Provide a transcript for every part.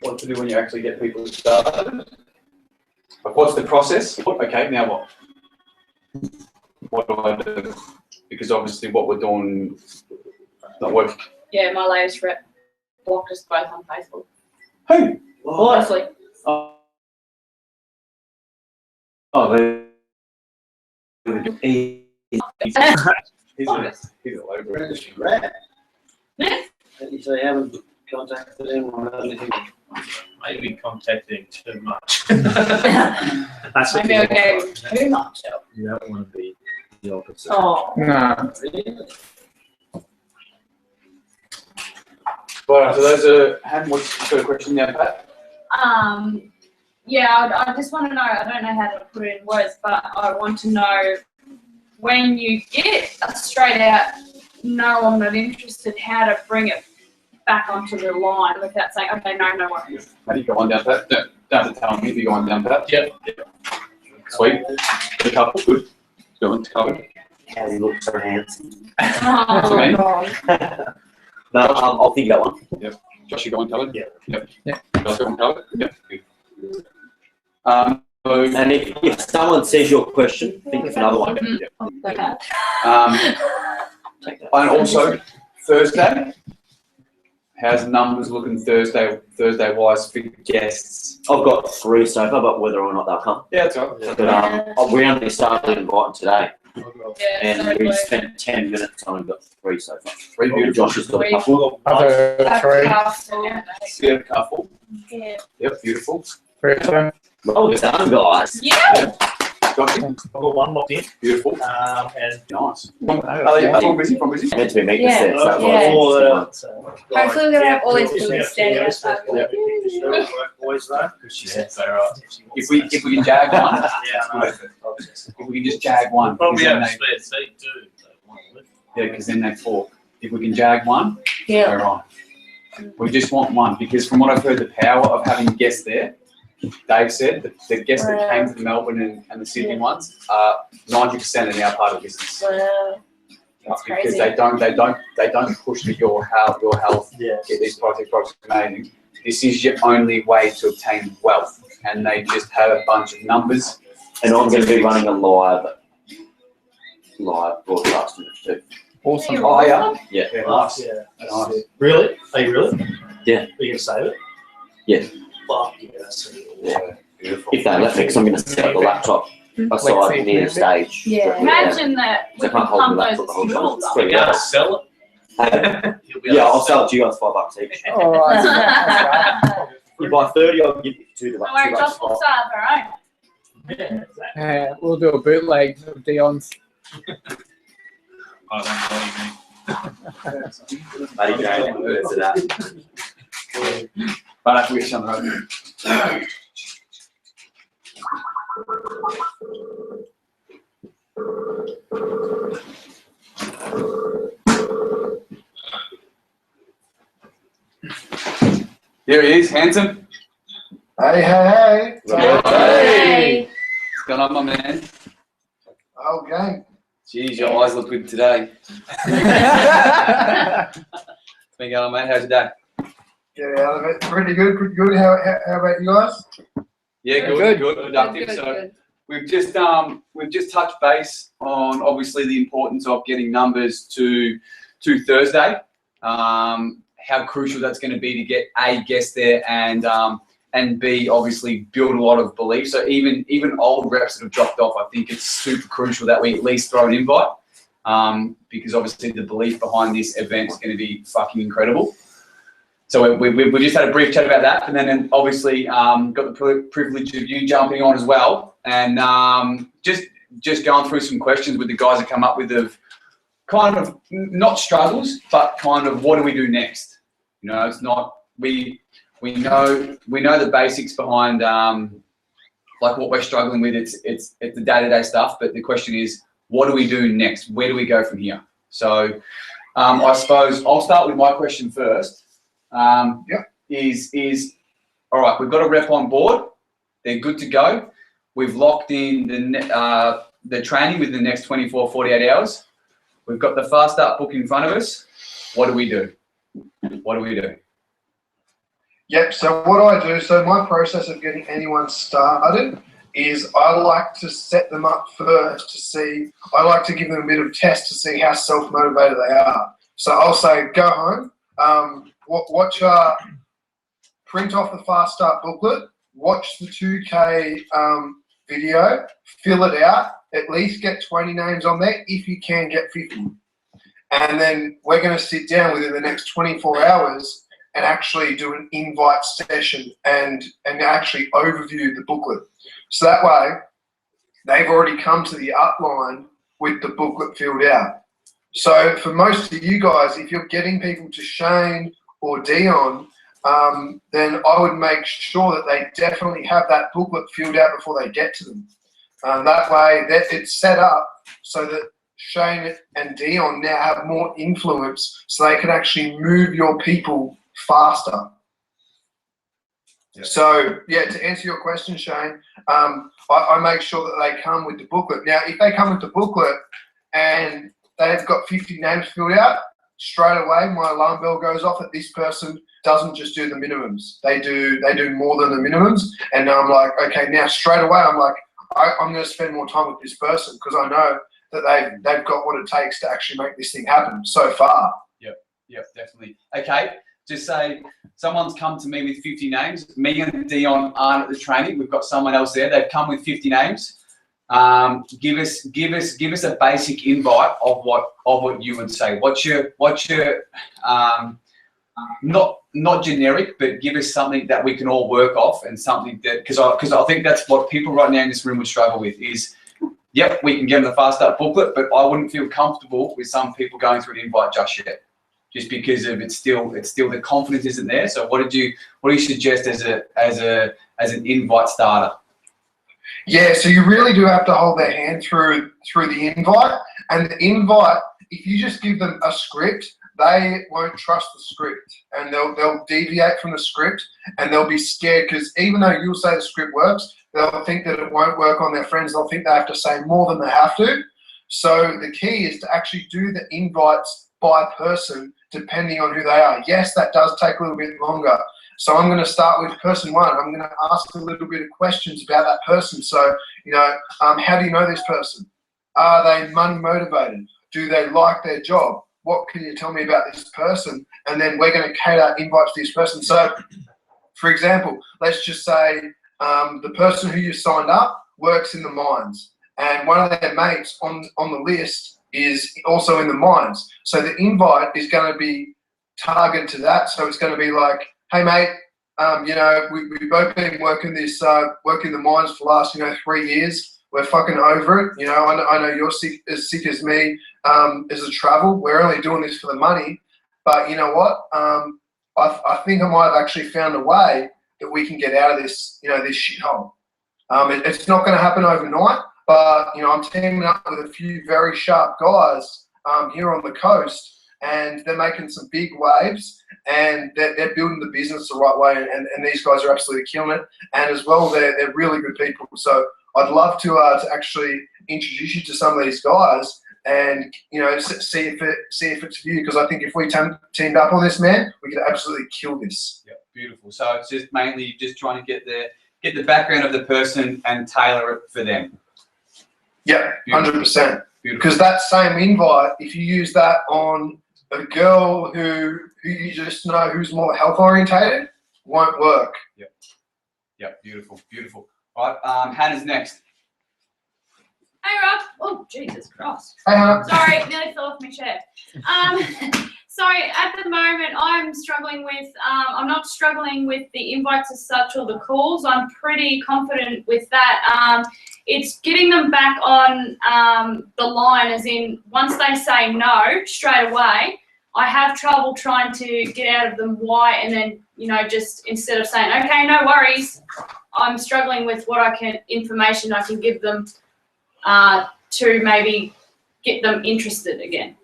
what to do when you actually get people started. Like, what's the process? Okay, now what? What do I do? Because obviously what we're doing not working. Yeah, my latest rep blocked us both on Facebook. Who? Honestly. He's all over it. You say you haven't contacted him or anything? Maybe contacted him too much. That's maybe I gave too much help. You don't want to be the opposite. Oh. No. Right, so those are, what's the question now, Pat? Yeah, I just want to know, I don't know how to put it in words, but I want to know when you get a straight out, no, I'm not interested, how to bring it back onto the line without saying, okay, no worries. How do you go on down, Pat? Don't have to tell me if you go on down, Pat. Yep. Sweet. The couple, good. Going to cover. How he looks so handsome. Oh, me? God. No, I'll think that one. Yep. Josh, you going covered? Yep. Josh, going covered? Yep. And if someone says your question, think of another one. Okay. Take that. And also, Thursday. How's numbers looking Thursday wise for guests? I've got 3 so far, but whether or not they'll come. Yeah, that's right. But we only started inviting today, Yeah, and we spent 10 minutes on and got 3 so far. 3 beautiful. Josh has got a couple. Other three. Yeah, a couple. Yeah. Yep, beautiful. Three of them. Well done, guys. Yeah. Got you. I've got one locked in. Beautiful. And Nice. Are they from busy? From busy? Meant to be meeting Yeah. the sets. That Yeah. was Hopefully we're going to have all these food standing outside. Boys though, because she said so right. If we can jag one, Yeah, I know. if we can just jag one, Probably because have a then spare seat too. because then they fork. If we can jag one, Yeah. we're on. We just want one because from what I've heard, the power of having guests there. Dave said that the guests that came to the Melbourne and the Sydney ones are 90% are now part of the business. Wow. That's Because crazy. they don't push for your health. Yeah. Get these products amazing. This is your only way to obtain wealth, and they just have a bunch of numbers. And I'm going to be running a live broadcast too. Awesome. Oh yeah, Yeah. yeah, nice. Yeah. Nice. Really? Are you really? Yeah. Are you gonna save it? Yeah. Fuck yeah, that's really cool. Yeah, beautiful. If they let me, because I'm going to set up the laptop aside near the stage. Yeah. Imagine that So we I can can't hold pump the those laptop the whole fuels time. up. You'll be able to sell Hey, it. You'll be able yeah, to I'll sell it to you guys $5 each. All right. That's right. You buy 30, I'll give you 2 to Don't worry, $2. Josh will start our own. Yeah, exactly. Yeah, we'll do a bootleg of Dion's. I don't believe Matty Jane, words of that. But I wish on the road. Here he is, handsome. Hey. Hey. What's going on, my man? Okay. Jeez, your eyes look good today. What's been going on, mate? How's your day? Get out of it. Pretty good. How about you guys? Yeah, Good. good, productive. So we've just touched base on obviously the importance of getting numbers to Thursday. How crucial that's going to be to get A, guests there, and B, obviously build a lot of belief. So even old reps that have dropped off, I think it's super crucial that we at least throw an invite, because obviously the belief behind this event is going to be fucking incredible. So we just had a brief chat about that, and then obviously got the privilege of you jumping on as well, and just going through some questions with the guys that come up with of kind of not struggles, but kind of what do we do next? You know, it's not we know the basics behind like what we're struggling with. It's the day-to-day stuff, but the question is, what do we do next? Where do we go from here? So I suppose I'll start with my question first. Is all right, we've got a rep on board, they're good to go, we've locked in the training within the next 24, 48 hours, we've got the fast start book in front of us, what do we do? What do we do? Yep, so what I do, so my process of getting anyone started is I like to set them up first to see, I like to give them a bit of test to see how self-motivated they are. So I'll say, go home, print off the Fast Start booklet, watch the 2K video, fill it out, at least get 20 names on there, if you can get 50. And then we're going to sit down within the next 24 hours and actually do an invite session and actually overview the booklet. So that way, they've already come to the upline with the booklet filled out. So for most of you guys, if you're getting people to Shane or Dion, then I would make sure that they definitely have that booklet filled out before they get to them. That way, it's set up so that Shane and Dion now have more influence so they can actually move your people faster. Yep. So, yeah, to answer your question, Shane, I make sure that they come with the booklet. Now, if they come with the booklet and they've got 50 names filled out, straight away my alarm bell goes off that this person doesn't just do the minimums. They do more than the minimums. And I'm like, okay, now straight away I'm like, I'm going to spend more time with this person because I know that they've got what it takes to actually make this thing happen so far. Yep, definitely. Okay, just say someone's come to me with 50 names. Me and Dion aren't at the training. We've got someone else there. They've come with 50 names. Give us a basic invite of what you would say. What's your not generic, but give us something that we can all work off and something that because I think that's what people right now in this room would struggle with is. Yep, we can get them the Fast Start booklet, but I wouldn't feel comfortable with some people going through an invite just yet, just because of it's still the confidence isn't there. So what do you suggest as an invite starter? Yeah, so you really do have to hold their hand through the invite, and the invite, if you just give them a script, they won't trust the script, and they'll deviate from the script, and they'll be scared because even though you'll say the script works, they'll think that it won't work on their friends. They'll think they have to say more than they have to. So the key is to actually do the invites by person depending on who they are. Yes, that does take a little bit longer. So I'm going to start with person one. I'm going to ask a little bit of questions about that person. So, how do you know this person? Are they money motivated? Do they like their job? What can you tell me about this person? And then we're going to cater invites to this person. So, for example, let's just say the person who you signed up works in the mines, and one of their mates on the list is also in the mines. So the invite is going to be targeted to that. So it's going to be like, hey mate, we've both been working the mines for the last 3 years. We're fucking over it. I know you're as sick as me as a travel. We're only doing this for the money, but you know what? I think I might have actually found a way that we can get out of this, this shithole. It's not going to happen overnight, but I'm teaming up with a few very sharp guys here on the coast, and they're making some big waves, and they're building the business the right way, and these guys are absolutely killing it. And as well, they're really good people. So I'd love to actually introduce you to some of these guys, and see if it's for you. Because I think if we teamed up on this, man, we could absolutely kill this. Yeah, beautiful. So it's just mainly just trying to get the background of the person and tailor it for them. Yeah, 100%. Beautiful. Because that same invite, if you use that on a girl who you just know who's more health orientated, won't work. Yep, beautiful. Right, Hannah's next. Hey Rob. Oh Jesus Christ. Hey, Hannah. Sorry, nearly fell off my chair. So at the moment, I'm struggling with. I'm not struggling with the invites as such or the calls. I'm pretty confident with that. It's getting them back on the line, as in once they say no straight away. I have trouble trying to get out of them why, and then just instead of saying okay, no worries, I'm struggling with what information I can give them to maybe get them interested again.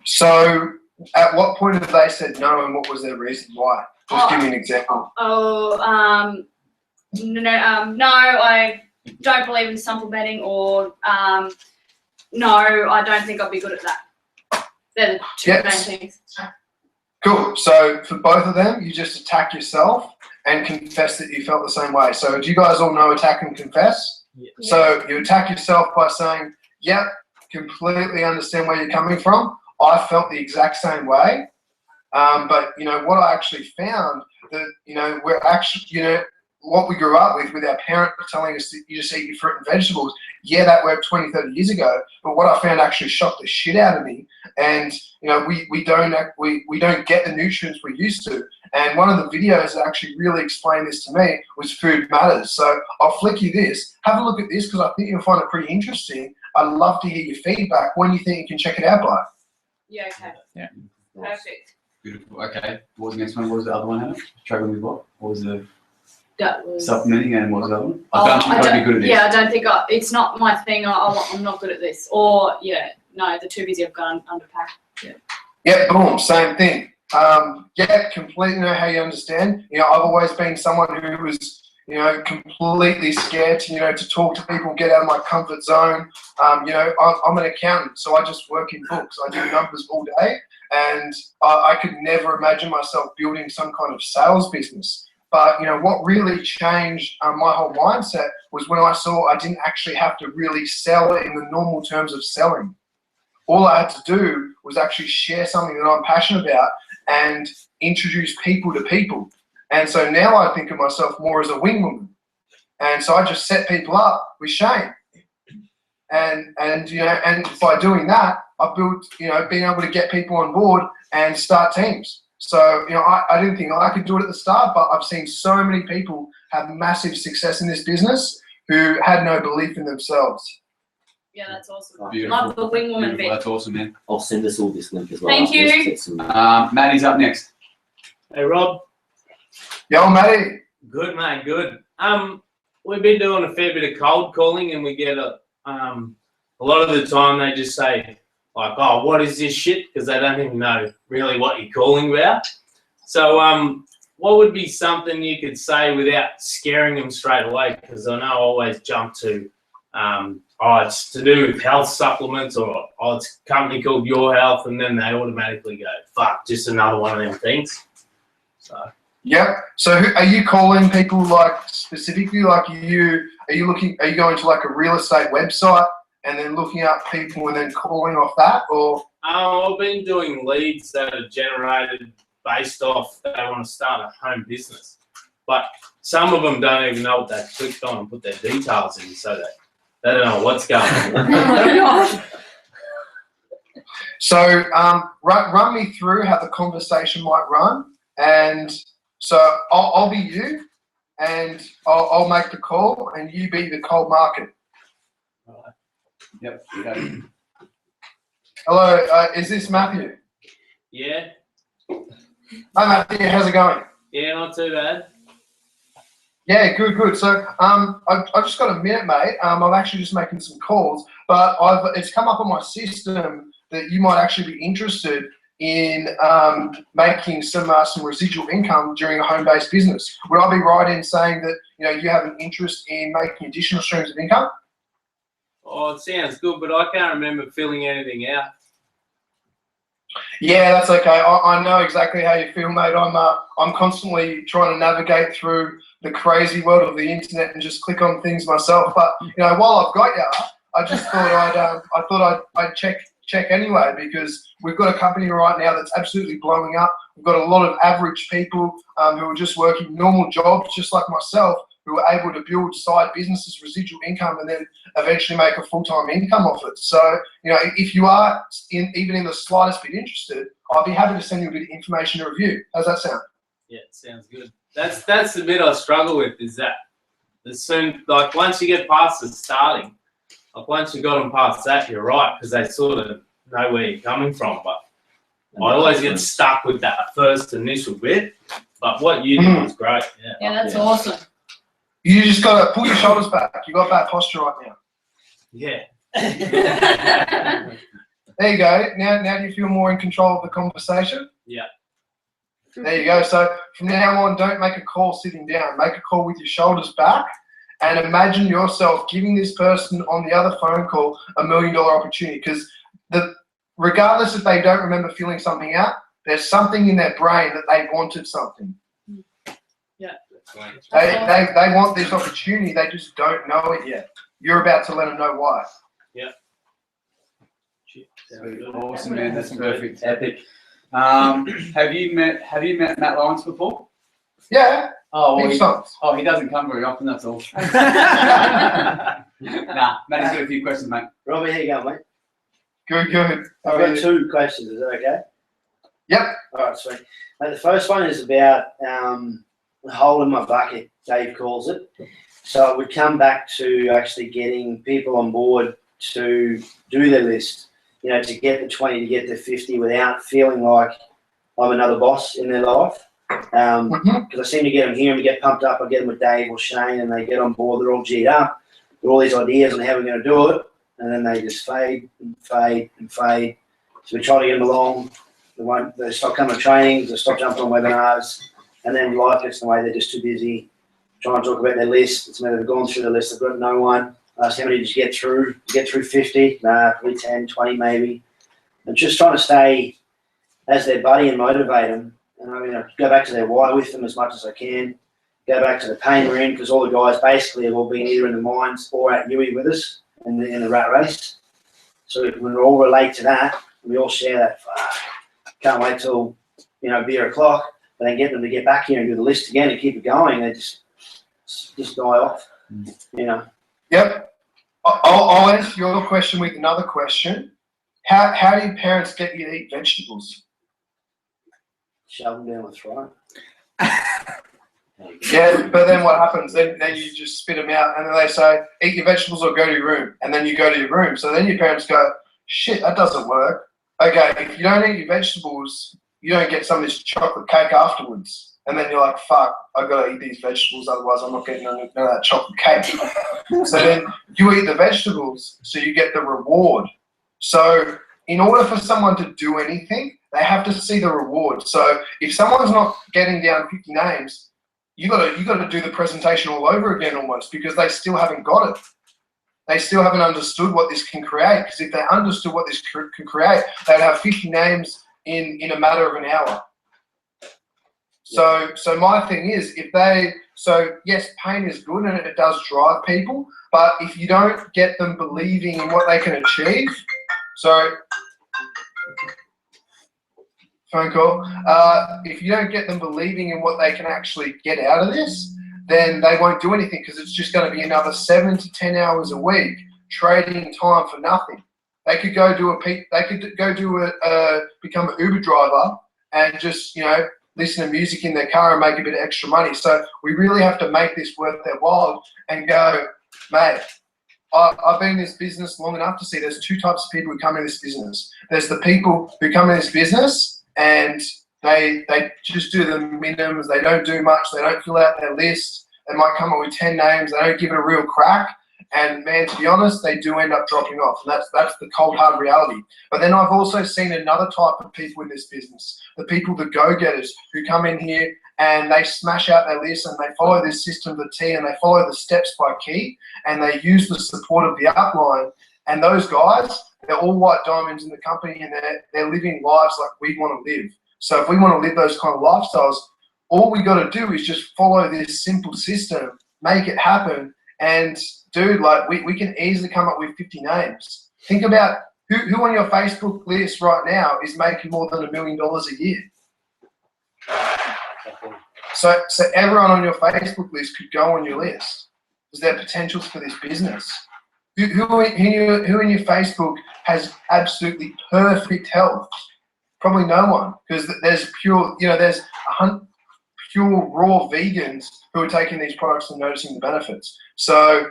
So, at what point have they said no, and what was their reason why? Just give me an example. No, I don't believe in supplementing, or no, I don't think I'll be good at that. They're the two main things. Cool. So for both of them, you just attack yourself and confess that you felt the same way. So do you guys all know attack and confess? Yeah. So you attack yourself by saying, yep, completely understand where you're coming from. I felt the exact same way. But, you know, what I actually found that, you know, we're actually, you know, what we grew up with our parents telling us that you just eat your fruit and vegetables. Yeah, that worked 20, 30 years ago. But what I found actually shocked the shit out of me. And, you know, we don't get the nutrients we used to. And one of the videos that actually really explained this to me was Food Matters. So I'll flick you this. Have a look at this because I think you'll find it pretty interesting. I'd love to hear your feedback. When you think you can check it out by? Yeah, okay. Yeah. Perfect. Beautiful. Okay. What was the next one? What was the other one, Hannah? Struggling with what? What was the That was. supplementing and what was the other one? Oh, I don't think I'd be good at this. Yeah, I don't think it's not my thing. I'm not good at this. Or, yeah, no, the too busy I've gone underpack. Yeah, boom, same thing. Yeah, completely know how you understand. You know, I've always been someone who was, you know, completely scared to, you know, to talk to people, get out of my comfort zone. You know, I'm an accountant, so I just work in books. I do numbers all day, and I could never imagine myself building some kind of sales business. But, you know, what really changed my whole mindset was when I saw I didn't actually have to really sell in the normal terms of selling. All I had to do was actually share something that I'm passionate about and introduce people to people. And so now I think of myself more as a wing woman. And so I just set people up with Shane. And you know, and by doing that, I built, you know, being able to get people on board and start teams. So, you know, I didn't think I could do it at the start, but I've seen so many people have massive success in this business who had no belief in themselves. Yeah, that's awesome. Beautiful. Love the wing woman Beautiful. bit. That's awesome, man. I'll send us all this link as well. Thank you. Just set some- Maddie's up next. Hey, Rob. Yo, Matty. Good, mate. Good. We've been doing a fair bit of cold calling, and we get a lot of the time they just say like, "Oh, what is this shit?" Because they don't even know really what you're calling about. So, what would be something you could say without scaring them straight away? Because I know I always jump to, it's to do with health supplements, or it's a company called Your Health, and then they automatically go, "Fuck, just another one of them things." So. Yep. So are you calling people like specifically like are you going to like a real estate website and then looking up people and then calling off that, or? I've been doing leads that are generated based off they want to start a home business, but some of them don't even know what they clicked on and put their details in, so they don't know what's going on. So run me through how the conversation might run, and so I'll be you, and I'll make the call, and you be the cold market. Yep. Okay. Hello, is this Matthew? Yeah, Hi Matthew, how's it going? yeah, not too bad. Yeah, good. So I've just got a minute, mate. I'm actually just making some calls, but it's come up on my system that you might actually be interested in making some residual income during a home-based business. Would I be right in saying that, you know, you have an interest in making additional streams of income? Oh, it sounds good, but I can't remember filling anything out. Yeah, that's okay. I know exactly how you feel, mate. I'm constantly trying to navigate through the crazy world of the internet and just click on things myself. But you know, while I've got you, I just thought I'd check anyway, because we've got a company right now that's absolutely blowing up. We've got a lot of average people who are just working normal jobs, just like myself, who are able to build side businesses, residual income, and then eventually make a full-time income off it. So, you know, if you are even in the slightest bit interested, I'd be happy to send you a bit of information to review. How's that sound? Yeah, it sounds good. That's the bit I struggle with, is that as soon, like once you get past the starting, like once you got them past that, you're right, because they sort of know where you're coming from. But I always get stuck with that first initial bit. But what you did was great. Yeah. Yeah, that's awesome. You just got to pull your shoulders back. You got bad posture right now. Yeah. There you go. Now do you feel more in control of the conversation? Yeah. There you go. So from now on, don't make a call sitting down. Make a call with your shoulders back, and imagine yourself giving this person on the other phone call $1 million opportunity. Because regardless if they don't remember filling something out, there's something in their brain that they wanted something. They want this opportunity. They just don't know it yet. You're about to let them know why. Awesome, man. That's perfect. Epic. Have you met Matt Lawrence before? Yeah, Oh, well, big he, songs. oh, he doesn't come very often. That's all. Nah, Matty's got a few questions, mate. Robbie, how you going, mate? Good, good. I've got 2 questions. Is that okay? Yep. All right, sweet. Mate, the first one is about the hole in my bucket, Dave calls it. So it would come back to actually getting people on board to do their list, you know, to get the 20, to get the 50 without feeling like I'm another boss in their life. Because I seem to get them here and get pumped up. I get them with Dave or Shane and they get on board. They're all G'd up with all these ideas on how we're going to do it. And then they just fade and fade and fade. So we try to get them along. They stop coming to trainings, they stop jumping on webinars. And then life gets in the way, they're just too busy trying to talk about their list. It's maybe they've gone through the list, they've got no one. Ask how many did you get through? Did you get through 50? Nah, probably 10, 20 maybe. And just trying to stay as their buddy and motivate them. And I mean, go back to their why with them as much as I can. Go back to the pain we're in, because all the guys basically have all been either in the mines or at UE with us in the rat race. So we can all relate to that. We all share that. Can't wait till, you know, beer o'clock, but then get them to get back here and do the list again and keep it going. They just die off, you know. Yep. I'll answer your question with another question. How do your parents get you to eat vegetables? Shove them down the throat. Yeah, but then what happens? Then you just spit them out, and then they say, eat your vegetables or go to your room. And then you go to your room. So then your parents go, shit, that doesn't work. Okay, if you don't eat your vegetables, you don't get some of this chocolate cake afterwards. And then you're like, fuck, I've got to eat these vegetables, otherwise I'm not getting none of that chocolate cake. So then you eat the vegetables, so you get the reward. So in order for someone to do anything, they have to see the reward. So if someone's not getting down 50 names, you got to do the presentation all over again almost, because they still haven't got it. They still haven't understood what this can create. Because if they understood what this can create, they'd have 50 names in a matter of an hour. So my thing is, yes, pain is good and it does drive people, but if you don't get them believing in what they can achieve, phone call. If you don't get them believing in what they can actually get out of this, then they won't do anything, because it's just going to be another 7 to 10 hours a week trading time for nothing. They could go become an Uber driver and just, you know, listen to music in their car and make a bit of extra money. So we really have to make this worth their while and go, mate, I've been in this business long enough to see there's 2 types of people who come in this business. There's the people who come in this business and they just do the minimums. They don't do much. They don't fill out their list. They might come up with 10 names. They don't give it a real crack. And man, to be honest, they do end up dropping off. And that's the cold, hard reality. But then I've also seen another type of people in this business, the people, the go-getters, who come in here and they smash out their list and they follow this system to the T and they follow the steps by key and they use the support of the upline. And those guys, they're all white diamonds in the company and they're living lives like we want to live. So if we want to live those kind of lifestyles, all we got to do is just follow this simple system, make it happen. And dude, like we can easily come up with 50 names. Think about who on your Facebook list right now is making more than $1 million a year. So everyone on your Facebook list could go on your list. Is there potentials for this business? Who in your Facebook has absolutely perfect health? Probably no one, because there's pure raw vegans who are taking these products and noticing the benefits. So,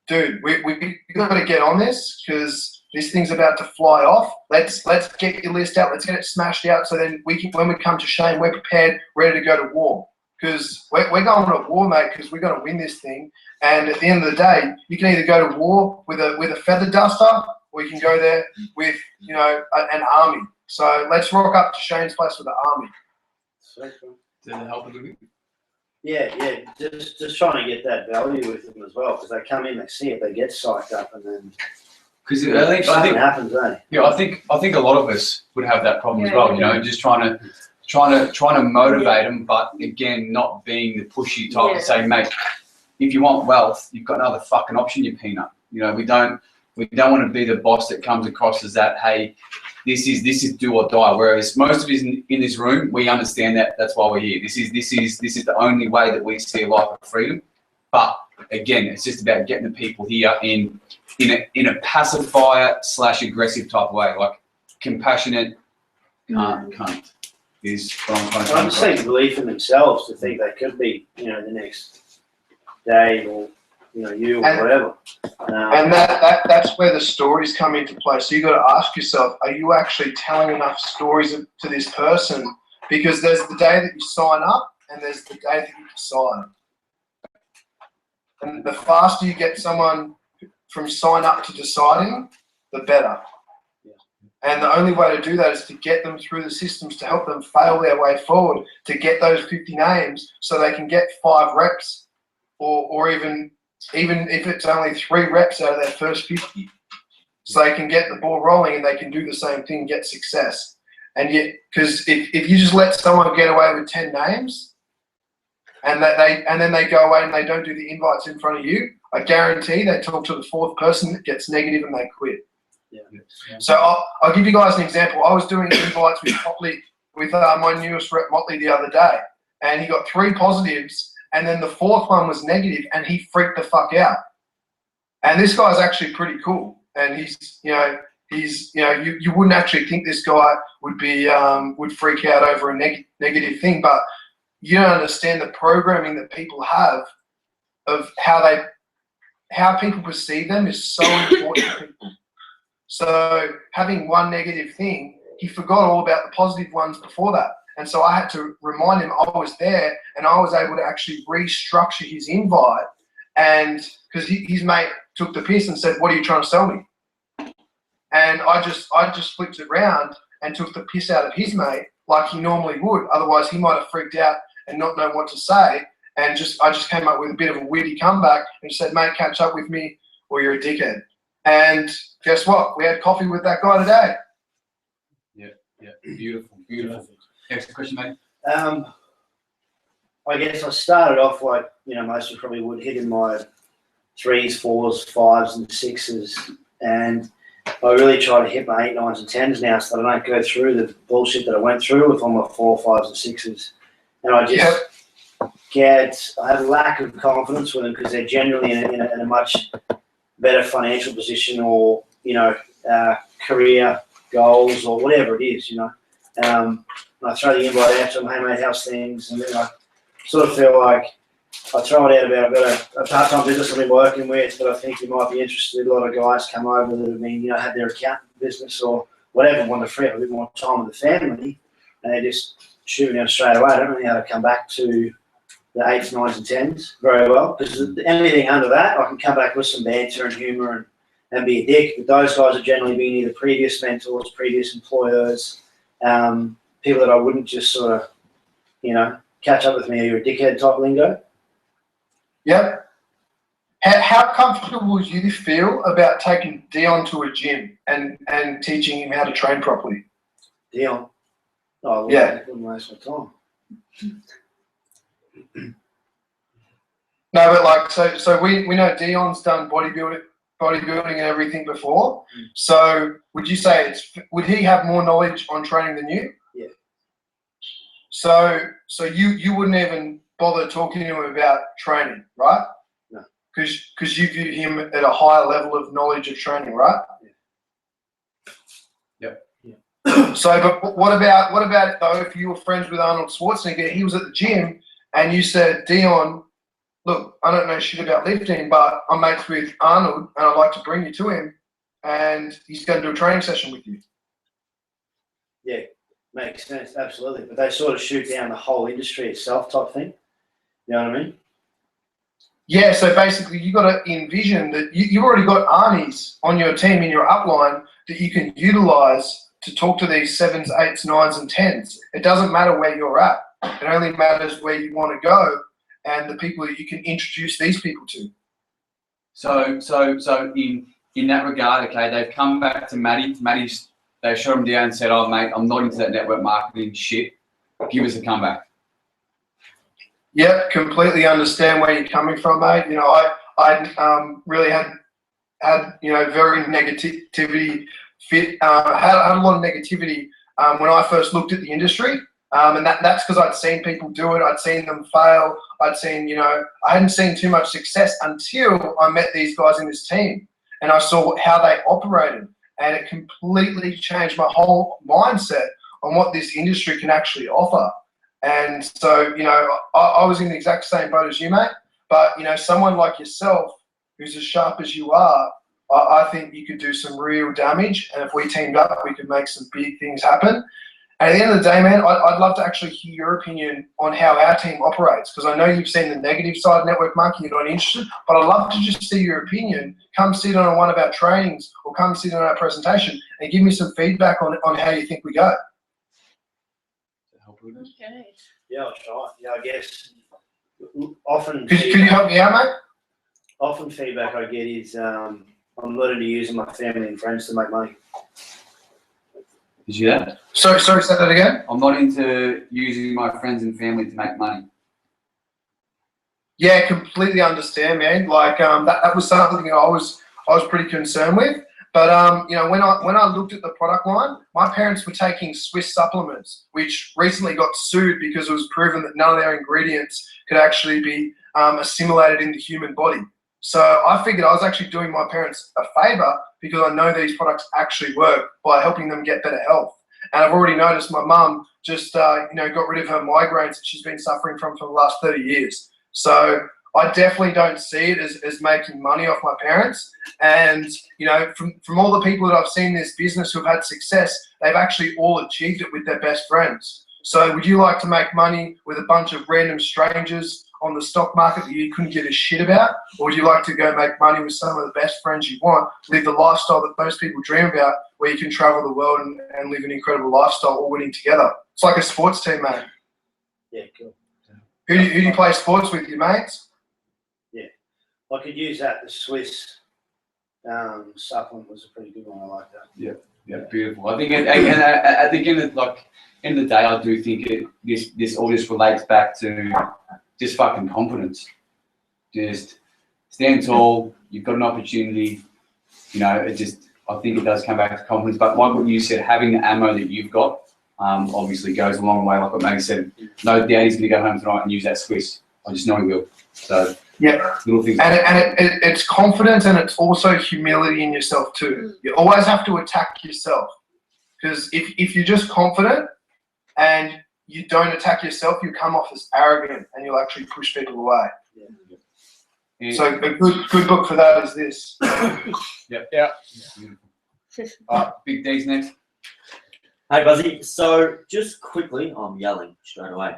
dude, we got to get on this, because this thing's about to fly off. Let's get your list out. Let's get it smashed out, so then when we come to Shane, we're prepared, ready to go to war. Because we're going to war, mate, because we're going to win this thing. And at the end of the day, you can either go to war with a feather duster, or you can go there with, you know, an army. So let's rock up to Shane's place with the army. Did it help a little bit? Yeah, just trying to get that value with them as well, because they come in, they see it, they get psyched up, and then Because something happens, eh? yeah, I think a lot of us would have that problem as well. You know, just trying to trying to motivate them, but again, not being the pushy type Yeah. to say, mate, if you want wealth, you've got another fucking option, you peanut. You know, we don't want to be the boss that comes across as that, hey, this is do or die. Whereas most of us in this room, we understand that that's why we're here. This is the only way that we see a life of freedom. But again, it's just about getting the people here in a pacifier / aggressive type of way, like compassionate, cunt is what I'm trying to I come just think across. belief in themselves to think they could be, you know, the next Dave or, you know, you or And- whatever. And that's where the stories come into play. So you got to ask yourself, are you actually telling enough stories to this person? Because there's the day that you sign up and there's the day that you decide. And the faster you get someone from sign up to deciding, the better. And the only way to do that is to get them through the systems to help them fail their way forward, to get those 50 names so they can get 5 reps or even if it's only 3 reps out of their first 50. So they can get the ball rolling and they can do the same thing, get success. And yet, because if you just let someone get away with 10 names and then they go away and they don't do the invites in front of you, I guarantee they talk to the 4th person that gets negative and they quit. Yeah. So I'll give you guys an example. I was doing invites with Motley, with my newest rep Motley the other day, and he got 3 positives, and then the 4th one was negative, and he freaked the fuck out. And this guy's actually pretty cool, and you wouldn't actually think this guy would be would freak out over a negative thing, but you don't understand the programming that people have of how people perceive them is so important to people. So having one negative thing, he forgot all about the positive ones before that. And so I had to remind him I was there and I was able to actually restructure his invite. And because his mate took the piss and said, "What are you trying to sell me?" And I just flipped it around and took the piss out of his mate like he normally would. Otherwise he might have freaked out and not known what to say. And I just came up with a bit of a witty comeback and said, "Mate, catch up with me or you're a dickhead." And guess what? We had coffee with that guy today. Yeah, beautiful. Next question, mate. I guess I started off like, you know, most of you probably would, hitting my 3s, 4s, 5s and 6s. And I really try to hit my 8, 9s and 10s now so that I don't go through the bullshit that I went through with all my 4, 5s and 6s. And I just I have a lack of confidence with them because they're generally in a much better financial position or, you know, career goals or whatever it is, you know. And I throw the invite out to them, "Hey mate, how's things?" And then I sort of feel like I throw it out about I've got a part-time business I've been working with that I think you might be interested. A lot of guys come over that have been, you know, had their accountant business or whatever, want to free up a bit more time with the family, and they just shoot me out straight away. I don't really know how to come back to the 8s, 9s and 10s very well, because anything under that, I can come back with some banter and humour and be a dick. But those guys have generally been either previous mentors, previous employers, people that I wouldn't just sort of, you know, catch up with me, you're a dickhead type lingo. Yep. How comfortable would you feel about taking Dion to a gym and teaching him how to train properly? Dion. Oh, Yeah. wouldn't waste my time. No, but like, so we know Dion's done bodybuilding and everything before. So would you say would he have more knowledge on training than you? Yeah. So you wouldn't even bother talking to him about training, right? No. Because you view him at a higher level of knowledge of training, right? So, but what about it though? If you were friends with Arnold Schwarzenegger, he was at the gym, and you said, "Dion, look, I don't know shit about lifting, but I'm mates with Arnold, and I'd like to bring you to him, and he's going to do a training session with you." Yeah, makes sense, absolutely. But they sort of shoot down the whole industry itself type thing. You know what I mean? Yeah. So basically, you got to envision that you've already got Arnie's on your team in your upline that you can utilize to talk to these 7s, 8s, 9s, and 10s. It doesn't matter where you're at. It only matters where you want to go and the people that you can introduce these people to. So in that regard, okay, they've come back to Matty. They shot him down and said, "Oh mate, I'm not into that network marketing shit. give us a comeback. Yep, completely understand where you're coming from, mate. You know, I really had very negativity had a lot of negativity when I first looked at the industry, and that's because I'd seen people do it. I'd seen them fail. I'd seen, I hadn't seen too much success until I met these guys in this team, and I saw how they operated, and it completely changed my whole mindset on what this industry can actually offer. And so, I was in the exact same boat as you, mate. But, someone like yourself, who's as sharp as you are, I think you could do some real damage. And if we teamed up, we could make some big things happen. And at the end of the day, man, I'd love to actually hear your opinion on how our team operates, because I know you've seen the negative side of network marketing, you're not interested, but I'd love to just see your opinion. Come sit on one of our trainings or come sit on our presentation and give me some feedback on how you think we go. Okay. Yeah, I'll try. Yeah, I guess often Could you help me out, mate? often feedback I get is I'm learning to use my family and friends to make money. Did you hear that? Sorry, say that again. I'm not into using my friends and family to make money. Yeah, completely understand, man. Like that was something I was pretty concerned with. But when I looked at the product line, my parents were taking Swiss supplements, which recently got sued because it was proven that none of their ingredients could actually be assimilated in the human body. So I figured I was actually doing my parents a favor because I know these products actually work by helping them get better health. And I've already noticed my mum just got rid of her migraines that she's been suffering from for the last 30 years. So I definitely don't see it as making money off my parents. And, from all the people that I've seen in this business who've had success, they've actually all achieved it with their best friends. So would you like to make money with a bunch of random strangers on the stock market that you couldn't give a shit about? Or would you like to go make money with some of the best friends you want, live the lifestyle that most people dream about, where you can travel the world and live an incredible lifestyle all winning together? It's like a sports team, mate. Yeah, cool. Who do you play sports with, your mates? I could use that. The Swiss supplement was a pretty good one. I like that. Yeah, beautiful. I think at the end of the day, I do think this all just relates back to just fucking confidence. Just stand tall. You've got an opportunity. I think it does come back to confidence. But like what you said, having the ammo that you've got obviously goes a long way. Like what Maggie said, no doubt he's going to go home tonight and use that Swiss. I just know he will. So yeah, little things. And it's confidence, and it's also humility in yourself too. You always have to attack yourself, because if you're just confident and you don't attack yourself, you come off as arrogant and you'll actually push people away. And So a good book for that is this. Yeah. Big D's next. Hey, Buzzy. So just quickly, I'm yelling straight away.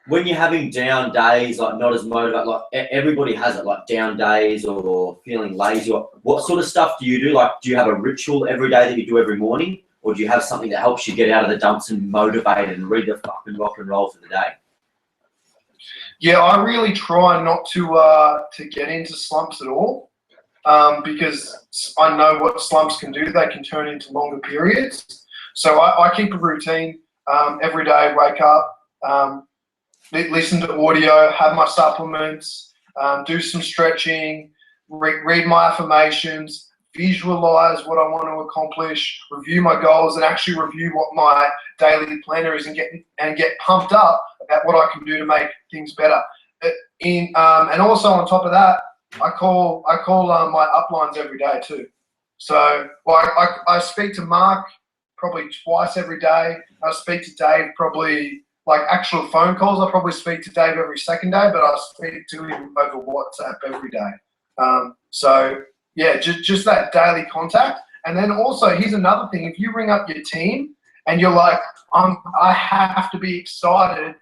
When you're having down days, like not as motivated, like everybody has it, like down days or feeling lazy, what sort of stuff do you do? Like, do you have a ritual every day that you do every morning? Or do you have something that helps you get out of the dumps and motivated and ready to fucking rock and roll for the day? Yeah, I really try not to get into slumps at all, because I know what slumps can do. They can turn into longer periods. So I keep a routine every day. Wake up, listen to audio, have my supplements, do some stretching, read my affirmations, visualize what I want to accomplish, review my goals, and actually review what my daily planner is, and get pumped up about what I can do to make things better. And also on top of that, I call my uplines every day too. So I speak to Mark probably twice every day. I speak to Dave probably, like actual phone calls, I probably speak to Dave every second day, but I speak to him over WhatsApp every day. So yeah, just that daily contact. And then also, here's another thing: if you ring up your team and you're like, I have to be excited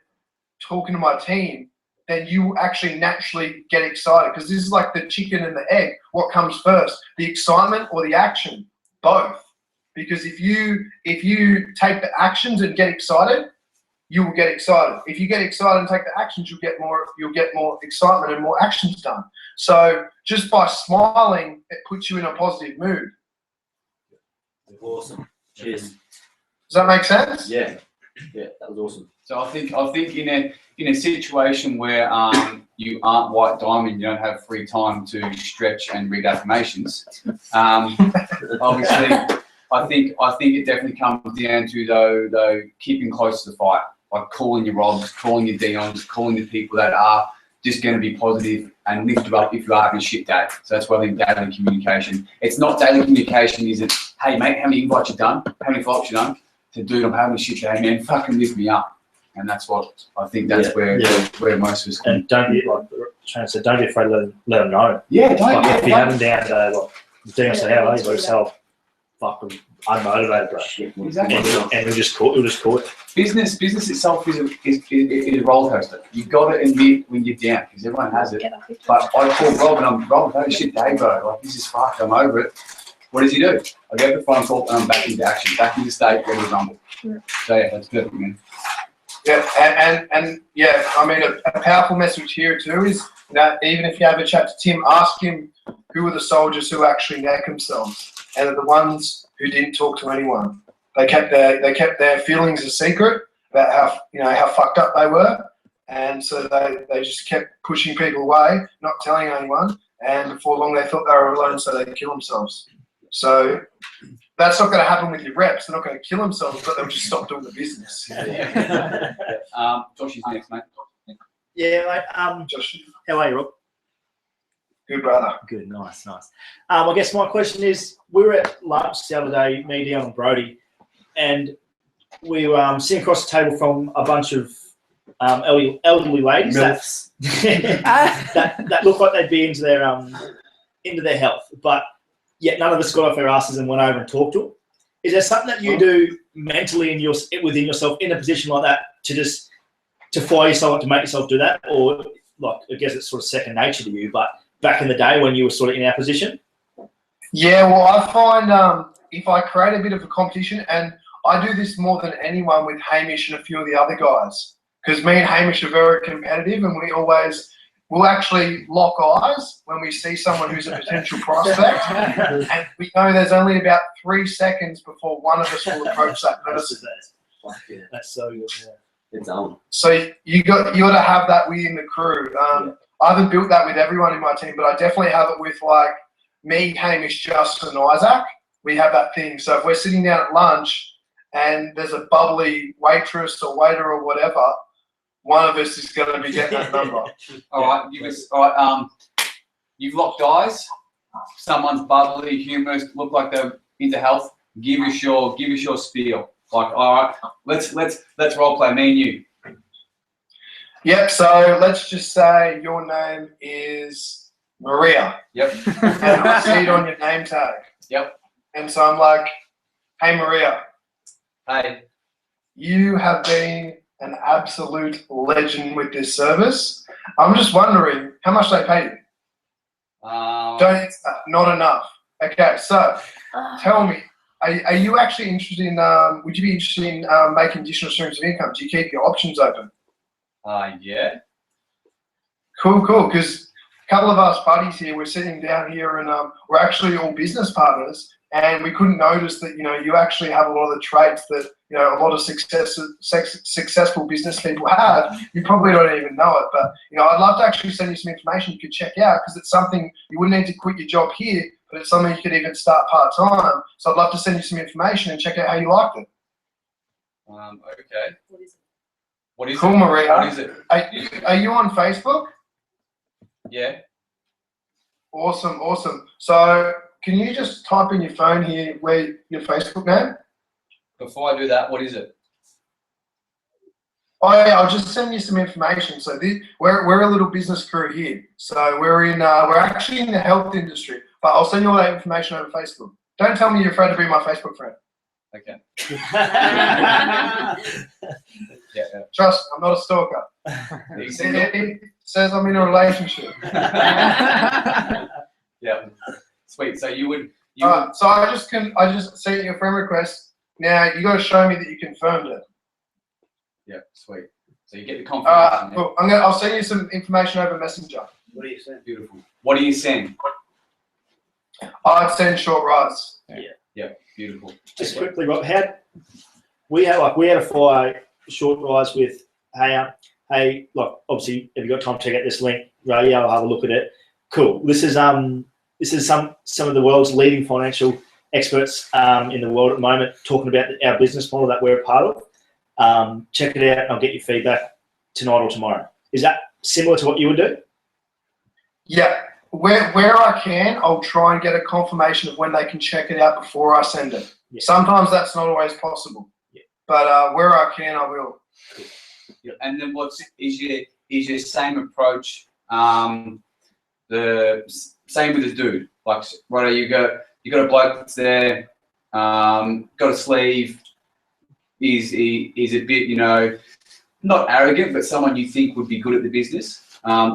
talking to my team, then you actually naturally get excited, because this is like the chicken and the egg. What comes first, the excitement or the action? Both. Because if you take the actions and get excited, you will get excited. If you get excited and take the actions, you'll get more excitement and more actions done. So just by smiling, it puts you in a positive mood. Awesome. Cheers. Does that make sense? Yeah. Yeah, that was awesome. So I think in a situation where you aren't white diamond, you don't have free time to stretch and read affirmations. Obviously, I think it definitely comes down to though keeping close to the fire, like calling your Robs, calling your Dions, calling the people that are just going to be positive and lift you up if you are having a shit day. So that's why I think daily communication. It's not daily communication, is it? Hey mate, how many invites you done? How many follow-ups you done? To dude, I'm having a shit day, man. Fucking lift me up. And that's what I think. That's where most of us. And don't be like Shane said, don't be afraid to let them know. Yeah, don't. Like, if you don't. have them down today, like Dion said, how are you? By yourself, fucking unmotivated, bro. Exactly. And we'll just call it. Business itself is a roller coaster. You've got to admit when you're down, because everyone has it. But I call Rob and I'm, Rob, holy shit day, bro. Like, this is fucked, I'm over it. What does he do? I go to the phone call and I'm back into action, back into state, ready to rumble. Yeah. So yeah, that's perfect, man. Yeah, and yeah, I mean, a powerful message here too is that even if you have a chat to Tim, ask him who are the soldiers who actually neck themselves, and are the ones who didn't talk to anyone. They kept their feelings a secret about how fucked up they were, and so they just kept pushing people away, not telling anyone, and before long they thought they were alone, so they kill themselves. So that's not going to happen with your reps. They're not going to kill themselves, but they'll just stop doing the business. Josh is next, mate. Yeah, mate. Josh, How are you, Rob? good brother. Good, nice. I guess my question is, we were at lunch the other day, me, Dion, and Brody, and we were sitting across the table from a bunch of elderly ladies that look like they'd be into their health, but yet none of us got off our asses and went over and talked to them. Is there something that you do mentally within yourself in a position like that to fire yourself up, to make yourself do that? Or, like, I guess it's sort of second nature to you, but back in the day when you were sort of in our position? Yeah, well, I find if I create a bit of a competition, and I do this more than anyone with Hamish and a few of the other guys, because me and Hamish are very competitive, and we'll actually lock eyes when we see someone who's a potential prospect, and we know there's only about 3 seconds before one of us will approach that person. That's so good. Yeah. It's on. So you got to have that within the crew. I haven't built that with everyone in my team, but I definitely have it with like me, Hamish, Justin, and Isaac. We have that thing. So if we're sitting down at lunch and there's a bubbly waitress or waiter or whatever, one of us is going to be getting that number. All right, you've locked eyes. Someone's bubbly, humorous, look like they're into health. Give us your spiel. Like, all right, let's role play, me and you. Yep. So let's just say your name is Maria. Yep. And I see it on your name tag. Yep. And so I'm like, hey Maria, Hey. you have been an absolute legend with this service. I'm just wondering how much they pay you. Don't not enough. Okay, so tell me, are you actually interested in? Would you be interested in making additional streams of income? Do you keep your options open? Yeah. Cool. Because a couple of us buddies here, we're sitting down here, and we're actually all business partners, and we couldn't notice that you actually have a lot of the traits that a lot of successful business people have. You probably don't even know it, but I'd love to actually send you some information you could check out, because it's something you wouldn't need to quit your job here, but it's something you could even start part-time. So I'd love to send you some information and check out how you liked it. Okay. What is Cool, it? Maria. What is it? Are you on Facebook? Yeah. Awesome. So can you just type in your phone here where your Facebook name? Before I do that, what is it? Oh yeah, I'll just send you some information. So we're a little business crew here. So we're actually in the health industry, but I'll send you all that information over Facebook. Don't tell me you're afraid to be my Facebook friend. Okay. Yeah. Trust, I'm not a stalker. You see that? It says I'm in a relationship. Yeah. Sweet. So you would. So I just sent you a friend request. Now you got to show me that you confirmed it. Yeah. Sweet. So you get the All confirmation. right, cool. I'll send you some information over Messenger. What do you say? Beautiful. What do you send? I'd send short rides. Yeah. Beautiful. Just quickly, Rob, how we had a 4 short rise with hey, like obviously, have you got time to check out this link? Right, yeah, I'll have a look at it. Cool. This is some of the world's leading financial experts in the world at the moment talking about our business model that we're a part of. Check it out, and I'll get your feedback tonight or tomorrow. Is that similar to what you would do? Yeah, where I can, I'll try and get a confirmation of when they can check it out before I send it. Yeah. Sometimes that's not always possible, but where I can, I will. And then is your same approach? The same with the dude. Like, right, you got a bloke that's there, got a sleeve. He's a bit, not arrogant, but someone you think would be good at the business.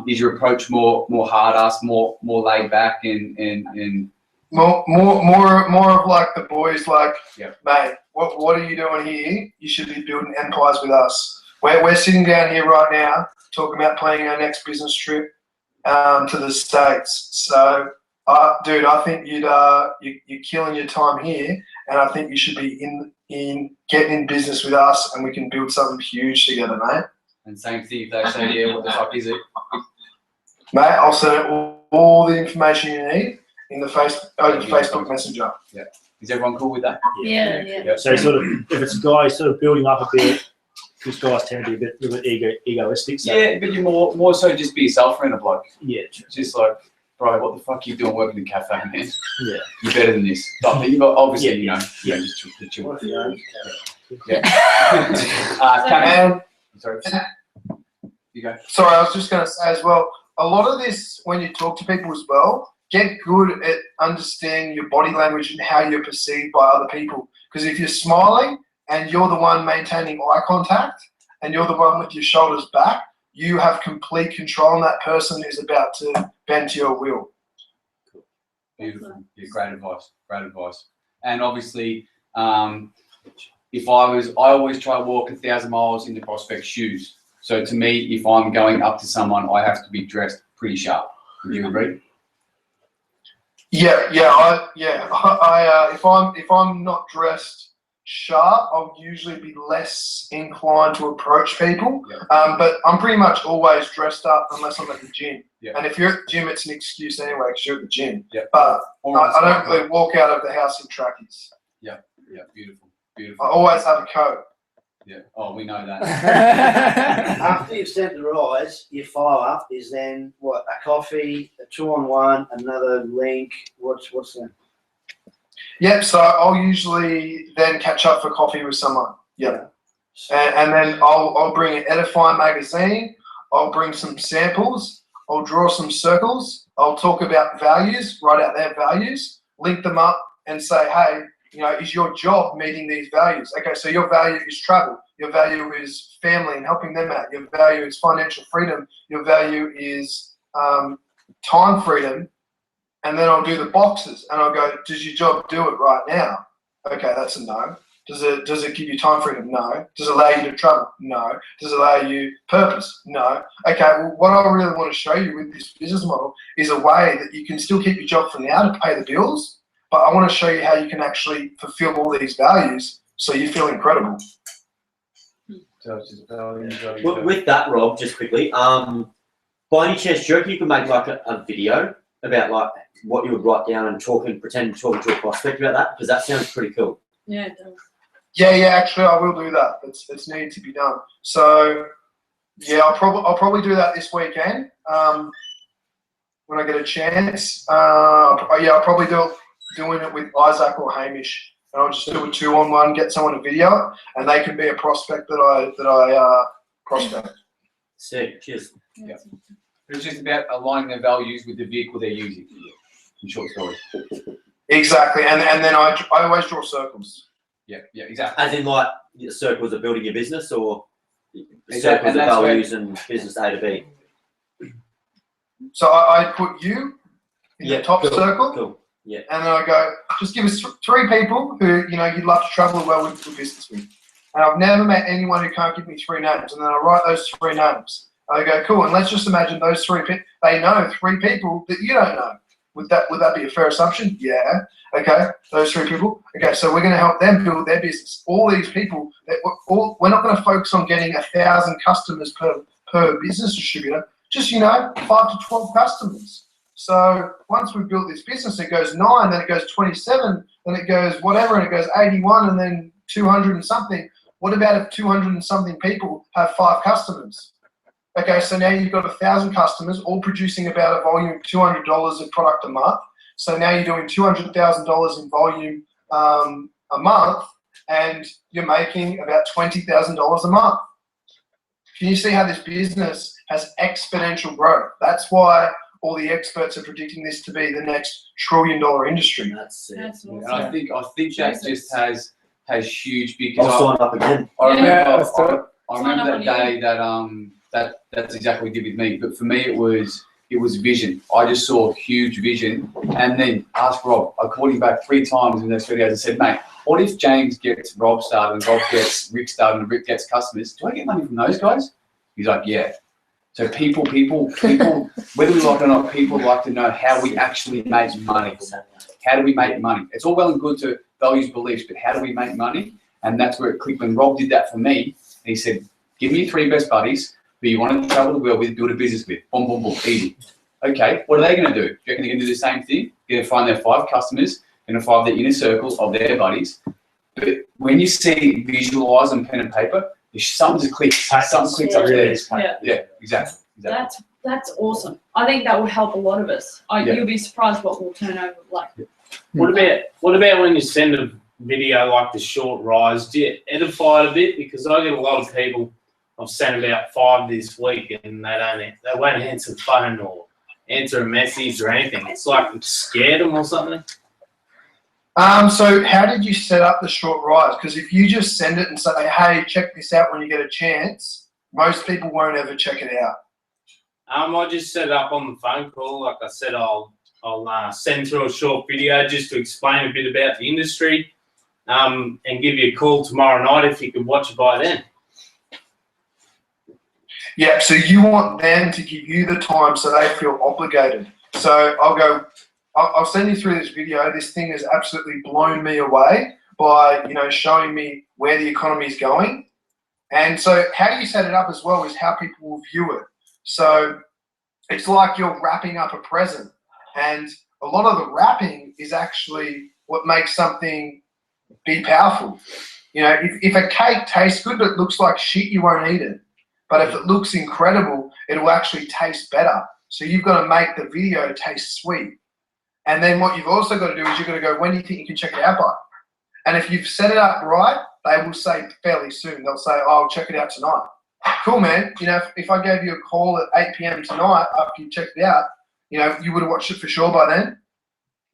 Is your approach more hard ass, more laid back, and More of like the boys, like, yeah. Mate, what are you doing here? You should be building empires with us. We're sitting down here right now talking about planning our next business trip to the States. So, dude, I think you're killing your time here, and I think you should be in getting in business with us, and we can build something huge together, mate. And same thing if they say, yeah, what the fuck is it? Mate, I'll send all the information you need in the Facebook Messenger. Yeah. Is everyone cool with that? Yeah. So sort of, if it's a guy sort of building up a bit, because guys tend to be a little bit egoistic. So. Yeah, but you more so just be yourself around a bloke. Yeah. Just like, bro, what the fuck are you doing working in a cafe, man? Yeah. You're better than this. But you got obviously, Yeah. just the chill. Yeah. And Sorry. You go. sorry, I was just going to say as well, a lot of this, when you talk to people as well, get good at understanding your body language and how you're perceived by other people. Because if you're smiling and you're the one maintaining eye contact and you're the one with your shoulders back, you have complete control, and that person is about to bend to your will. Beautiful. Yeah, great advice. Great advice. And obviously, I always try to walk 1,000 miles in the prospect's shoes. So to me, if I'm going up to someone, I have to be dressed pretty sharp. Would you agree? Yeah. If I'm not dressed sharp, I'll usually be less inclined to approach people. Yeah. But I'm pretty much always dressed up unless I'm at the gym. Yeah. And if you're at the gym, it's an excuse anyway because you're at the gym. Yeah. But Or I don't really walk out of the house in trackies. Yeah, beautiful. I always have a coat. Yeah. Oh, we know that. After you've sent the rise, your follow-up is then what? A coffee, a 2-on-1, another link. What's that? Yep, so I'll usually then catch up for coffee with someone. Yep. And then I'll bring an Edify magazine, I'll bring some samples, I'll draw some circles, I'll talk about values, write out their values, link them up and say, hey, is your job meeting these values? Okay, so your value is travel, your value is family and helping them out, your value is financial freedom, your value is time freedom. And then I'll do the boxes and I'll go, does your job do it right now? Okay, that's a no. Does it give you time freedom? No. Does it allow you to travel? No. Does it allow you purpose? No. Okay, well, what I really want to show you with this business model is a way that you can still keep your job for now to pay the bills, but I want to show you how you can actually fulfill all these values so you feel incredible. Well, with that, Rob, just quickly, by any chance, do you reckon you could make like a video about like what you would write down and pretend talking to a prospect about that? Because that sounds pretty cool. Yeah, it does. Yeah, actually, I will do that. It's needed to be done. So, yeah, I'll probably do that this weekend when I get a chance. I'll probably doing it with Isaac or Hamish, and I'll just do a 2-on-1, get someone to video, and they can be a prospect that I prospect. Sick. Cheers. Yeah. It's just about aligning their values with the vehicle they're using. In short story. Exactly, and then I always draw circles. Yeah, exactly. As in like circles of building your business, or Exactly, circles of and that's values and business A to B. So I put you in the top cool, circle, Cool. Yeah. and then I go, just give us 3 people who you'd love to travel well with for business with. And I've never met anyone who can't give me 3 names, and then I write those 3 names. I go, cool, and let's just imagine those 3 people, they know 3 people that you don't know. Would that be a fair assumption? Yeah. Okay, those 3 people. Okay, so we're going to help them build their business. All these people, we're not going to focus on getting 1,000 customers per business distributor. Just 5 to 12 customers. So once we've built this business, it goes 9, then it goes 27, then it goes whatever, and it goes 81, and then 200 and something. What about if 200 and something people have 5 customers? Okay, so now you've got 1,000 customers, all producing about a volume of $200 of product a month. So now you're doing $200,000 in volume a month, and you're making about $20,000 a month. Can you see how this business has exponential growth? That's why all the experts are predicting this to be the next trillion-dollar industry. That's it. That's awesome. And I think that Jesus. just has huge I'll because sign up again. I remember, Yeah, let's do it. I Sign remember up that on day that's exactly what you did with me. But for me, it was vision. I just saw huge vision, and then asked Rob. I called him back 3 times in those 3 days and said, mate, what if James gets Rob started and Rob gets Rick started and Rick gets customers? Do I get money from those guys? He's like, yeah. So people, whether we like it or not, people like to know how we actually make money. How do we make money? It's all well and good to values, beliefs, but how do we make money? And that's where it clicked when Rob did that for me. And he said, give me your 3 best buddies who you want to travel the world with, build a business with. Boom, boom, boom, easy. Okay, what are they going to do? Do you reckon they're going to do the same thing? They're going to find their 5 customers, they're going to find their inner circle of their buddies. But when you see visualize on pen and paper, something just clicks. Something clicks up there. Yeah, exactly. That's awesome. I think that would help a lot of us. Yeah. You'll be surprised what we'll turn over like. What about when you send a video like the short rise? Do you edify it a bit? Because I get a lot of people. I've sent about 5 this week, and they won't answer the phone or answer a message or anything. It's like it scared them or something. So how did you set up the short rise? Because if you just send it and say, hey, check this out when you get a chance, most people won't ever check it out. I just set it up on the phone call. Like I said, I'll send through a short video just to explain a bit about the industry, and give you a call tomorrow night if you could watch it by then. Yeah, so you want them to give you the time so they feel obligated. So I'll send you through this video. This thing has absolutely blown me away by, showing me where the economy is going. And so how you set it up as well is how people will view it. So it's like you're wrapping up a present. And a lot of the wrapping is actually what makes something be powerful. If a cake tastes good but looks like shit, you won't eat it. But if it looks incredible, it will actually taste better. So you've got to make the video taste sweet. And then what you've also got to do is you've got to go, when do you think you can check it out by? And if you've set it up right, they will say fairly soon. They'll say, oh, I'll check it out tonight. Cool, man. If I gave you a call at 8 p.m. tonight after you checked it out, you would have watched it for sure by then.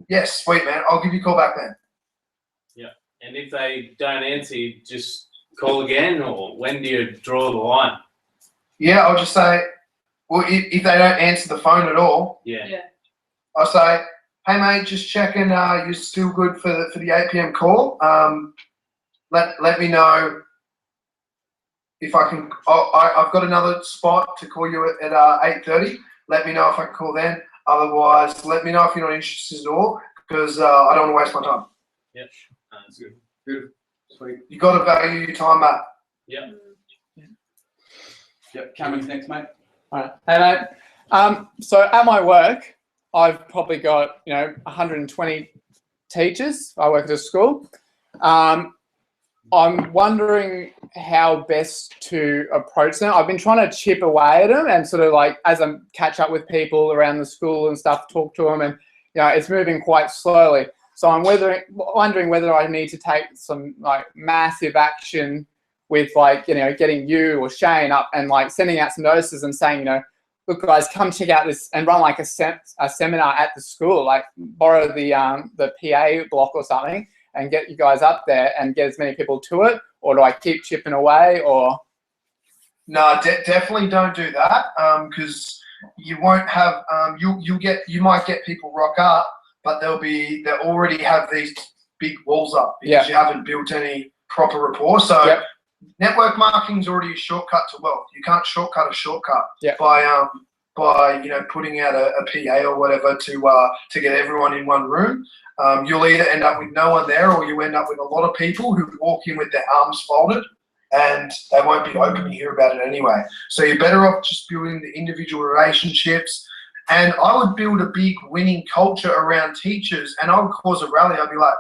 Yes, sweet, man. I'll give you a call back then. Yeah. And if they don't answer, you just call again, or when do you draw the line? Yeah, I'll just say, well, if they don't answer the phone at all, Yeah. I'll say, hey, mate, just checking you're still good for the 8 p.m. call. Let me know if I can. I've got another spot to call you at 8:30. Let me know if I can call then. Otherwise, let me know if you're not interested at all, because I don't want to waste my time. Yep. That's good. Good. Sweet. You got to value your time, Matt. Yep. Yep. Cameron's next, mate. All right. Hey, mate. So at my work, I've probably got 120 teachers. I work at a school. I'm wondering how best to approach them. I've been trying to chip away at them and sort of like, as I catch up with people around the school and stuff, talk to them, and it's moving quite slowly. So I'm wondering whether I need to take some like massive action with getting you or Shane up and like sending out some notices and saying, look guys, come check out this, and run like a seminar at the school, like borrow the PA block or something and get you guys up there and get as many people to it. Or do I keep chipping away? Or No, definitely don't do that, because you won't have you might get people rock up, but they already have these big walls up because you haven't built any proper rapport. So network marketing is already a shortcut to wealth. You can't shortcut a shortcut by by putting out a PA or whatever to get everyone in one room. You'll either end up with no one there, or you end up with a lot of people who walk in with their arms folded, and they won't be open to hear about it anyway. So you're better off just building the individual relationships. And I would build a big winning culture around teachers, and I would cause a rally. I'd be like,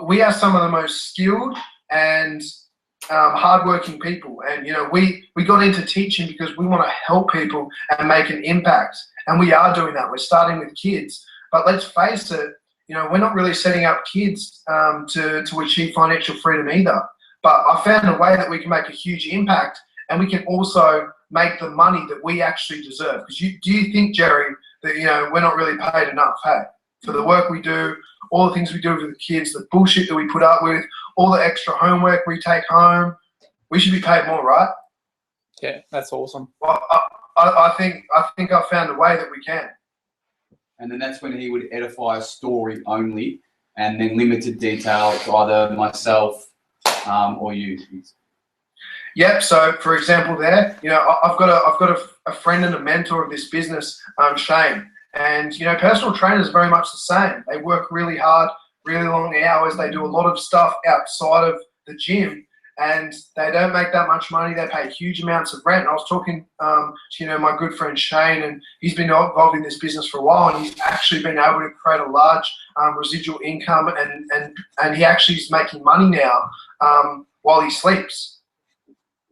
we are some of the most skilled and hardworking people, and we got into teaching because we want to help people and make an impact, and we are doing that. We're starting with kids, but let's face it, we're not really setting up kids to achieve financial freedom either. But I found a way that we can make a huge impact, and we can also make the money that we actually deserve. Because do you think, Jerry, that we're not really paid enough, hey, for the work we do, all the things we do with the kids, the bullshit that we put up with, all the extra homework we take home? We should be paid more, right? Yeah, that's awesome. Well, I think I found a way that we can. And then that's when he would edify a story only, and then limited detail to either myself or you. Yep. So, for example, there, I've got a friend and a mentor of this business, Shane, and personal trainers are very much the same. They work really hard, really long hours. They do a lot of stuff outside of the gym, and they don't make that much money. They pay huge amounts of rent. And I was talking to my good friend Shane, and he's been involved in this business for a while, and he's actually been able to create a large residual income, and he actually is making money now while he sleeps.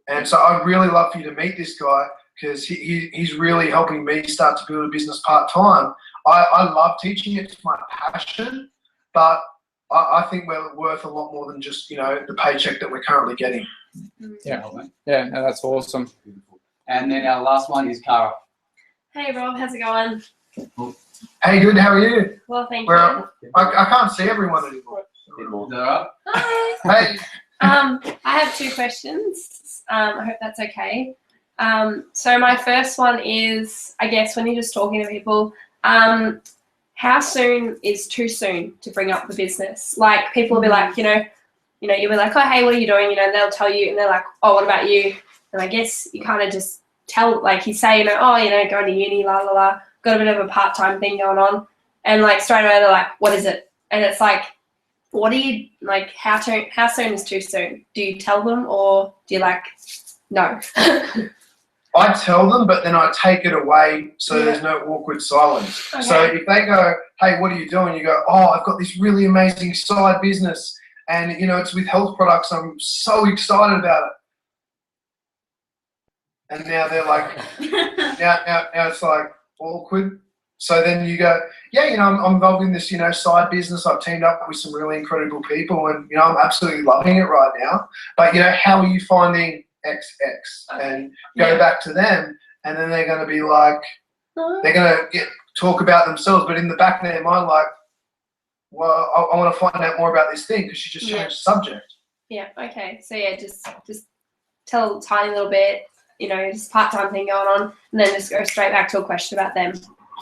And so I'd really love for you to meet this guy, because he's really helping me start to build a business part-time. I love teaching. It's my passion, but I think we're worth a lot more than just, the paycheck that we're currently getting. Yeah, no, that's awesome. And then our last one is Cara. Hey Rob, how's it going? Hey, good. How are you? Well, thank Well, you. I can't see everyone anymore. Is that right? Hi. Hey, I have two questions. I hope that's okay. So my first one is, I guess, when you're just talking to people, how soon is too soon to bring up the business? Like, people will be like, you'll be like, oh, hey, what are you doing? And they'll tell you, and they're like, oh, what about you? And I guess you kind of just tell, like, you say, going to uni, la, la, la, got a bit of a part-time thing going on. And, like, straight away they're like, what is it? And it's like, what do you, like, how soon is too soon? Do you tell them, or do you, like, no? I tell them, but then I take it away so there's no awkward silence. Okay. So if they go, hey, what are you doing? You go, oh, I've got this really amazing side business, and it's with health products. I'm so excited about it. And now they're like, now it's like awkward. So then you go, yeah, I'm involved in this, side business. I've teamed up with some really incredible people, and I'm absolutely loving it right now. But how are you finding XX? And go back to them, and then they're going to be like, they're going to talk about themselves, but in the back of their mind, like, well, I want to find out more about this thing, because you just changed the subject. Yeah. Okay. So yeah, just tell a tiny little bit, just part-time thing going on, and then just go straight back to a question about them,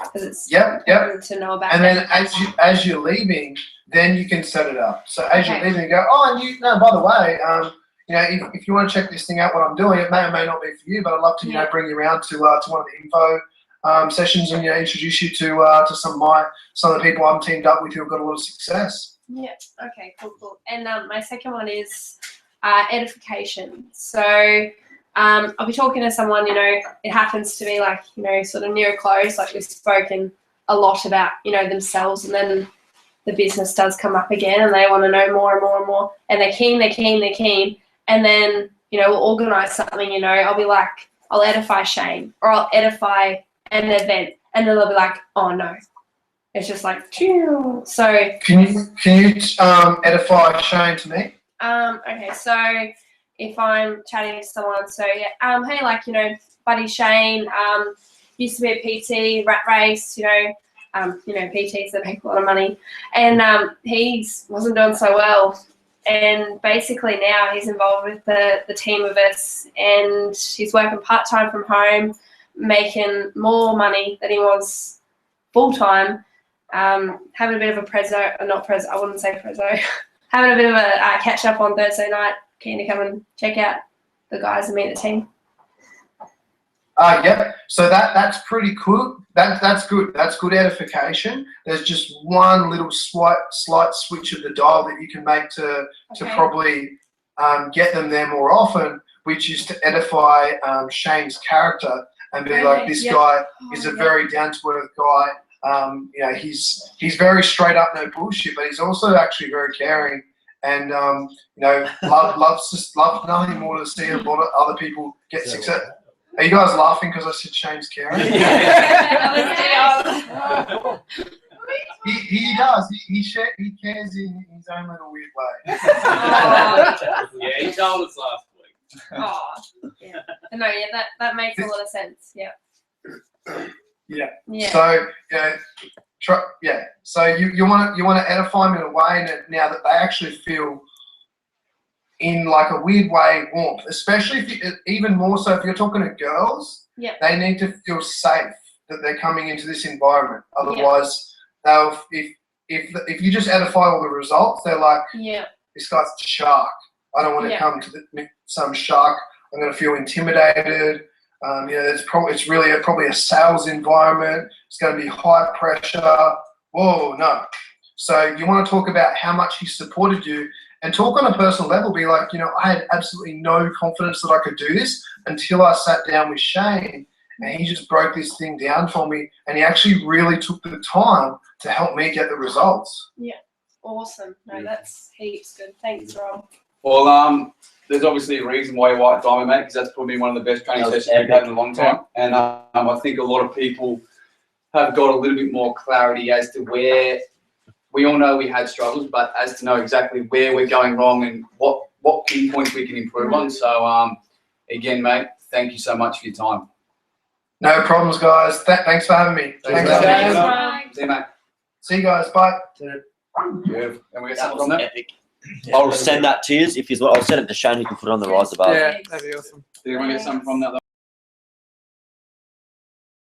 because it's important to know about. And them. then as you're leaving, then you can set it up. So as you're leaving, you go, oh, and by the way, if you want to check this thing out, what I'm doing, it may or may not be for you, but I'd love to, bring you around to one of the info sessions, and introduce you to some of the people I'm teamed up with who have got a lot of success. Yeah. Okay. Cool. And my second one is edification. So I'll be talking to someone. It happens to be like sort of near a close. Like, we've spoken a lot about themselves, and then the business does come up again, and they want to know more and more and more, and they're keen. And then, we'll organise something, I'll be like, I'll edify Shane, or I'll edify an event, and then they'll be like, oh no. It's just like, phew. So. Can you edify Shane to me? Okay, so if I'm chatting to someone, so yeah, hey, like, buddy Shane, used to be a PT, rat race, PTs that make a lot of money, and he wasn't doing so well. And basically now he's involved with the team of us, and he's working part-time from home, making more money than he was full-time, having a bit of a I wouldn't say prezzo, having a bit of a catch-up on Thursday night, keen to come and check out the guys and meet the team. Yep. So that's pretty cool. That's good. That's good edification. There's just one little slight switch of the dial that you can make to Okay. probably get them there more often, which is to edify Shane's character and be like, Okay, this yeah. guy is a Oh, yeah. very down to earth guy. You know, he's very straight up, no bullshit, but he's also actually very caring. And you know, loves nothing more to see a lot of other people get success. Are you guys laughing because I said Shane's caring? He does. He cares in his own little weird way. Yeah, he told us last week. Oh, yeah. No, yeah, that makes a lot of sense. Yeah. Yeah. Yeah. So So you want to edify them in a way that now that they actually feel in like a weird way warmth, especially if you, even more so if you're talking to girls. Yeah. They need to feel safe that they're coming into this environment. Otherwise, they'll if you just edify all the results, they're like, Yeah. this guy's a shark. I don't want to Yeah. come to some shark. I'm going to feel intimidated. You know, it's really probably a sales environment. It's going to be high pressure. Whoa, no. So you want to talk about how much he supported you and talk on a personal level. Be like, you know, I had absolutely no confidence that I could do this until I sat down with Shane and he just broke this thing down for me. And he actually really took the time to help me get the results. Awesome. No, that's heaps good. Thanks, Rob. Well, there's obviously a reason why you're White Diamond, mate, because that's probably one of the best training That was sessions we've had epic. in a long time. And I think a lot of people have got a little bit more clarity as to where we all know we had struggles, but as to know exactly where we're going wrong and what pinpoints we can improve on. So, again, mate, thank you so much for your time. No problems, guys. Thanks for having me. Thanks Thanks for for having having me. See you, mate. See you guys. Bye. Beautiful. And we get That something was from that? epic. I'll send that to you if you. I'll send it to Shane. You can put it on the rise above. Yeah, that'd be awesome. Do you want to get something from that, though?